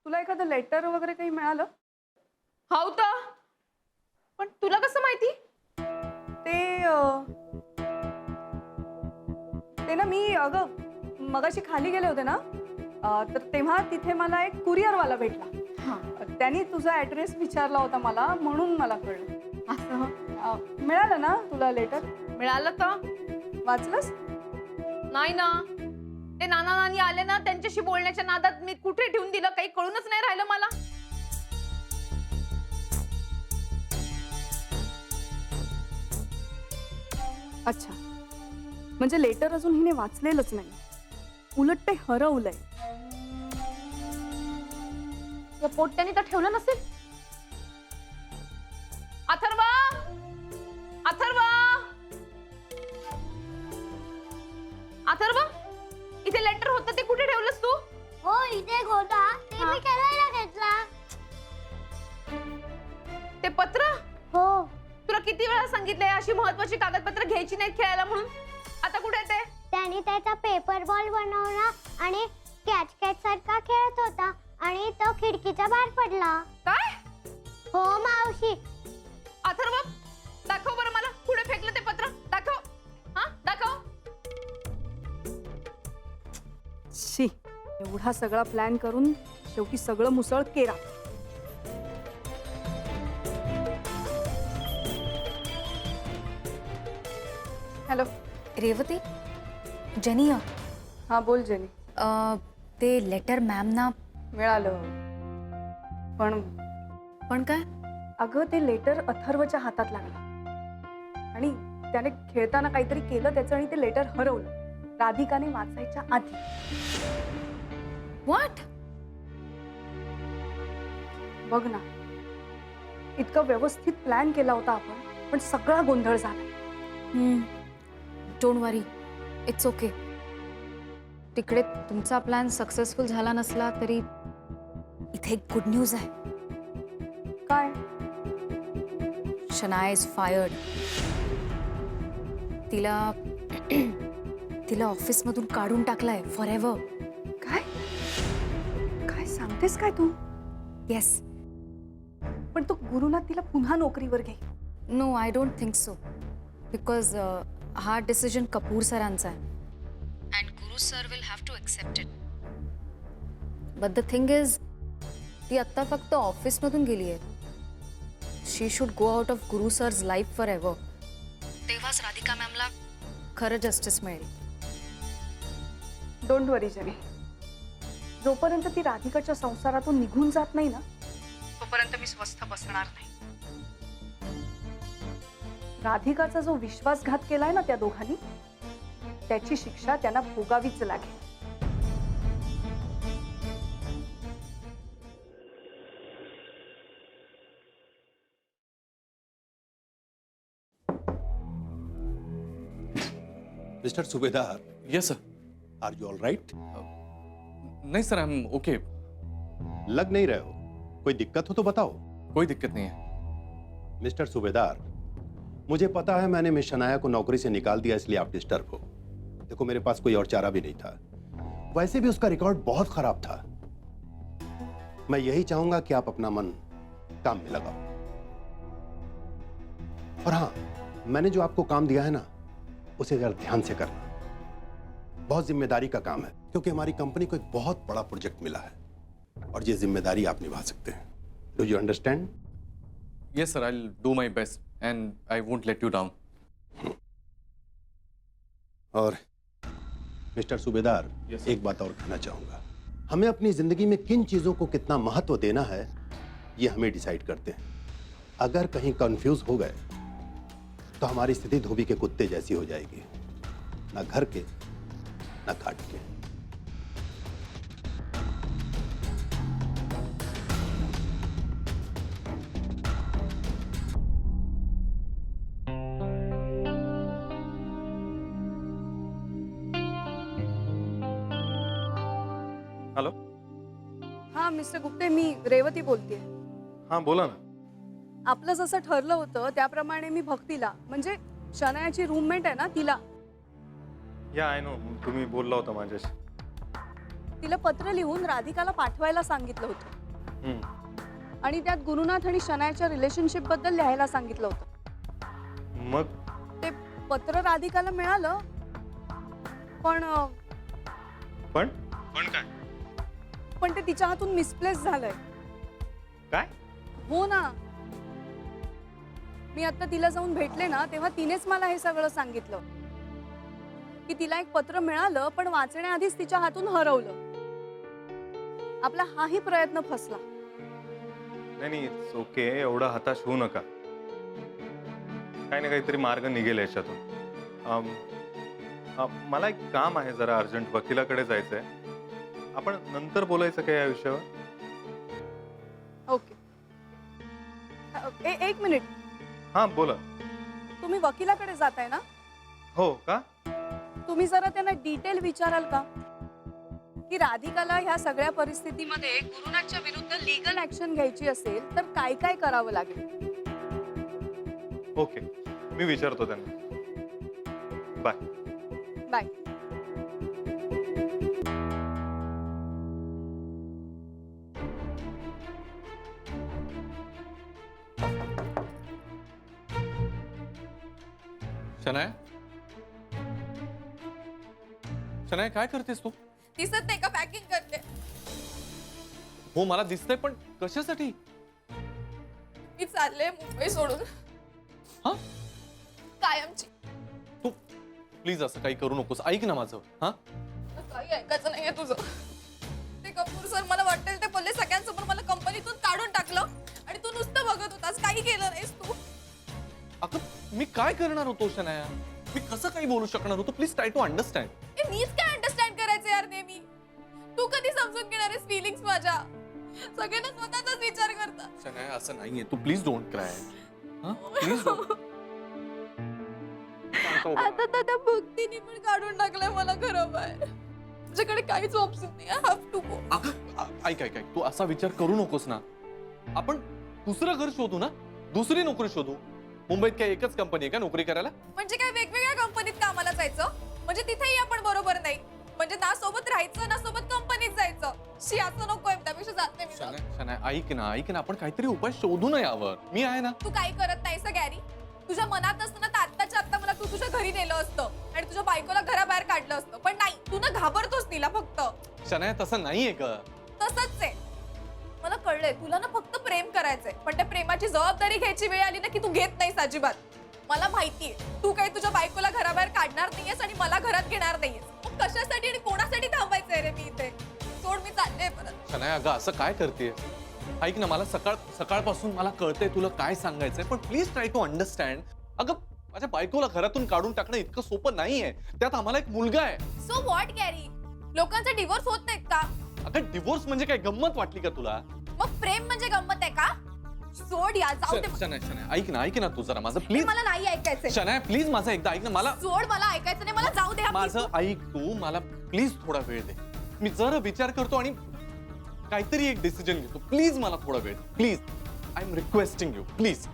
तुला एखादं लेटर वगैरे काही मिळालं? हाव तर पण तुला कसं माहिती? ते ते ना मी अगं मगाशी खाली गेले होते ना, तर तेव्हा तिथे मला एक कुरिअरवाला भेटला. त्यांनी तुझा ॲड्रेस विचारला होता मला, म्हणून मला कळलं. असं मिळालं ना तुला लेटर? मिळालं तर वाचलंस? नाही ना. ते नाना नानी आले ना, त्यांच्याशी बोलण्याच्या नादात मी कुठे ठेवून दिलं काही कळूनच नाही राहिलं मला. अच्छा, म्हणजे लेटर अजून हिने वाचलेलंच नाही, उलट ते हरवलंय. या पोट्ट्याने तर ठेवलं नसेल. अथर्वा, अथर्वा, अथर्वा, इथे लेटर होतं ते कुठे ठेवलंस तू? हो इथे होता ते मी करायला घेतला. ते पत्र? हो तुला किती वेळा सांगितलंय अशी महत्वाची कागदपत्र घ्यायची नाहीत खेळायला म्हणून. आता कुठे आहे ते? त्याने त्याचा पेपर बॉल बनवला आणि कॅच कॅच सारखा खेळत होता आणि तो खिडकीच्या बाहेर पडला. काय? हो मावशी. अथर्व, दाखव बरं मला कुठे फेकलं ते पत्र. दाखव. हा दाखव. शी, एवढा सगळा प्लॅन करून शेवटी सगळं मुसळ केरा. हॅलो. रेवती, जेनी हा बोल जेनी. ते लेटर मॅम ना. मिळालं, पण काय? अगं ते लेटर अथर्वच्या हातात लागलं आणि त्याने खेळताना काहीतरी केलं त्याचं आणि ते लेटर हरवलं राधिकाने वाचायच्या आधी. व्हॉट? बघ ना, इतकं व्यवस्थित प्लॅन केला होता आपण, पण सगळा गोंधळ झाला. Don't worry, it's okay. तिकडे तुमचा प्लॅन सक्सेसफुल झाला नसला तरी इथे एक गुड न्यूज आहे. काय? Shanaya is fired. तिला तिला ऑफिसमधून काढून टाकलाय फॉर एव्हर. काय काय सांगतेस काय तू? येस. पण तो गुरुनाथ तिला पुन्हा नोकरीवर घे. No, I don't think so. Because हा डिसिजन कपूर सरांचा आहे. And Guru sir will have to accept it. But the thing is, ती आत्ता फक्त ऑफिसमधून गेली आहे. She should go out of Guru sir's life for ever. तेव्हाच राधिका मॅमला खरं जस्टिस मिळेल. डोंट वरी जेनी, जोपर्यंत ती राधिकाच्या संसारातून निघून जात नाही ना, तोपर्यंत मी स्वस्थ बसणार नाही. राधिकाचा जो विश्वासघात केलाय ना त्या दोघांनी, त्याची शिक्षा त्यांना भोगावीच लागेल. Mister Subedar. Yes sir. Are you all right? नहीं सर, आई एम ओके. लग नहीं रहे हो. कोई दिक्कत हो तो बताओ. कोई दिक्कत नहीं है. मिस्टर सुबेदार, मुझे पता है मैंने मिस शनाया को नौकरी से निकाल दिया, इसलिए आप डिस्टर्ब हो. देखो, मेरे पास कोई और चारा भी नहीं था. वैसे भी उसका रिकॉर्ड बहुत खराब था. मैं यही चाहूंगा कि आप अपना मन काम में लगाओ. और हाँ, मैंने जो आपको काम दिया है ना, उसे जरा ध्यान से करना. बहुत जिम्मेदारी का काम है, क्योंकि हमारी कंपनी को एक बहुत बड़ा प्रोजेक्ट मिला है और ये जिम्मेदारी आप निभा सकते हैं. Do you understand? Yes sir, I will do my best and I won't let you down. और मिस्टर सुबेदार, Yes, एक बात और कहना चाहूंगा. हमें अपनी जिंदगी में किन चीजों को कितना महत्व देना है, ये हमें डिसाइड करते हैं. अगर कहीं कंफ्यूज हो गए तो हमारी स्थिति धोबी के कुत्ते जैसी हो जाएगी. ना घर के, ना काट के. हेलो. हा मिस्टर गुप्ते, मी रेवती बोलतेय. हाँ बोला ना. आपलं जसं ठरलं होतं त्याप्रमाणे मी भक्तीला, म्हणजे शनायाची रूममेट आहे ना, तिला या आय नो, तुम्ही बोलला होता माझ्याशी. तिला पत्र लिहून राधिकाला पाठवायला सांगितलं होतं आणि त्यात गुरुनाथ आणि शनायाच्या रिलेशनशिप बद्दल लिहायला सांगितलं होतं. मग ते पत्र राधिकाला मिळालं पण पण काय पण ते तिच्या हातून मिसप्लेस झालंय. काय हो ना, मी आता तिला जाऊन भेटले ना तेव्हा तिनेच मला हे सगळं सांगितलं की तिला एक पत्र मिळालं पण वाचण्याआधीच तिच्या हातून हरवलं. आपला हाही प्रयत्न फसला. नाही इट्स ओके, एवढा हताश होऊ नका. काही ना काहीतरी मार्ग निघेल याच्यातून. मला एक काम आहे जरा अर्जंट, वकिलाकडे जायचंय. आपण नंतर बोलायचं काय या विषयावर? ओके. एक मिनिट, हा बोला. तुम्ही वकिलाकडे जाताय ना? हो का? तुम्ही जरा त्यांना डिटेल विचाराल का की राधिकाला ह्या सगळ्या परिस्थितीमध्ये गुरुनाथच्या विरुद्ध लीगल ऍक्शन घ्यायची असेल तर काय काय करावं लागेल? ओके, मी विचारतो त्यांना. Bye bye. शनाया, शनाया काय करतेस तू? दिसत नाही का पॅकिंग करते? हो मला दिसतंय, पण कशासाठी? मी चालले मुंबई सोडून हा कायमची. तू प्लीज असं काही करू नकोस, ऐक ना माझं. हा काही ऐकायचं नाहीये तुझं. ते कपूर सर मला वाटेल ते बोलले सगळ्यांसमोर मला कंपनीतून काढून टाकलं आणि तू नुसतं बघत होतास, काही केलं नाहीस तू. अगं मी काय करणार होतो शनाया? मी कसं काही बोलू शकणार होतो? Please try to understand. मीच काय अंडरस्टँड करायचं यार नेहमी? तू कधी समजून घेणार आहेस फिलिंग्स माझ्या? सगळ्यांना स्वतःचाच विचार करता. शनाया असं नाहीये, तू प्लीज डोंट क्राय. हा प्लीज. आता तर त्या भक्तीने पण काढून टाकलंय मला खरं बाहेर. तुझ्याकडे काहीच ऑप्शन नाही. I have to go. ऐक ऐक ऐक, तू असा विचार करू नकोस ना. आपण दुसरं घर शोधू ना, दुसरी नोकरी शोधू. मुंबईत काय एकच कंपनी आहे का नोकरी करायला? म्हणजे काय वेगवेगळ्या कंपनीत कामाला जायचं? म्हणजे तिथेही आपण बरोबर नाही. म्हणजे ना सोबत राहायचं ना सोबत कंपनीत जायचं. शी असं नकोय, त्यापेक्षा जात नाही मी. शनाया ऐक ना, ऐक ना, आपण काहीतरी उपाय शोधू ना यावर. मी आहे ना. तू काही करत नाहीस गॅरी. तुझ्या मनात असताना तर आत्ताच्या आत्ता मला तू तुझ्या घरी नेलं असतं आणि तुझ्या बायकोला घराबाहेर काढलं असतं. पण नाही, तू ना घाबरतोस तिला फक्त. शनाया तसं नाहीये का? तसंच आहे. मला कळलंय तुला ना फक्त प्रेम करायचंय, पण त्या प्रेमाची जबाबदारी घ्यायची वेळ आली ना की तू घेत नाहीस अजिबात. मला माहितीये तू काही तुझ्या बायकोला घराबाहेर काढणार नाहीयेस आणि मला घरात घेणार नाहीयेस. मग कशासाठी आणि कोणासाठी थांबायचंय रे मी इथे? सोड, मी चालले परत. शनाया अगं असं काय करतेय? ऐक ना, मला सकाळपासून मला कळतंय तुला काय सांगायचंय, पण प्लीज ट्राय टू अंडरस्टँड. अगं माझ्या बायकोला घरातून काढून टाकणं इतकं सोपं नाहीये. त्यात आम्हाला एक मुलगा आहे. So what Gary? लोकांचा डिवोर्स होत नाहीत का? अगं डिवोर्स म्हणजे काय गंमत वाटली का तुला? मग प्रेम म्हणजे गंमत आहे का? सोड या, जाऊ दे. शनाया ऐक ना तू जरा माझं हे प्लीज. मला नाही ऐकायचंय. शनाया प्लीज माझं एकदा ऐक ना. मला सोड, मला ऐकायचं नाही. मला जाऊ दे. हा, please. माझं ऐक तू. मला प्लीज थोडा वेळ दे. मी जरा विचार करतो आणि काहीतरी एक डिसिजन घेतो. प्लीज मला थोडा वेळ, please. I am requesting you, please.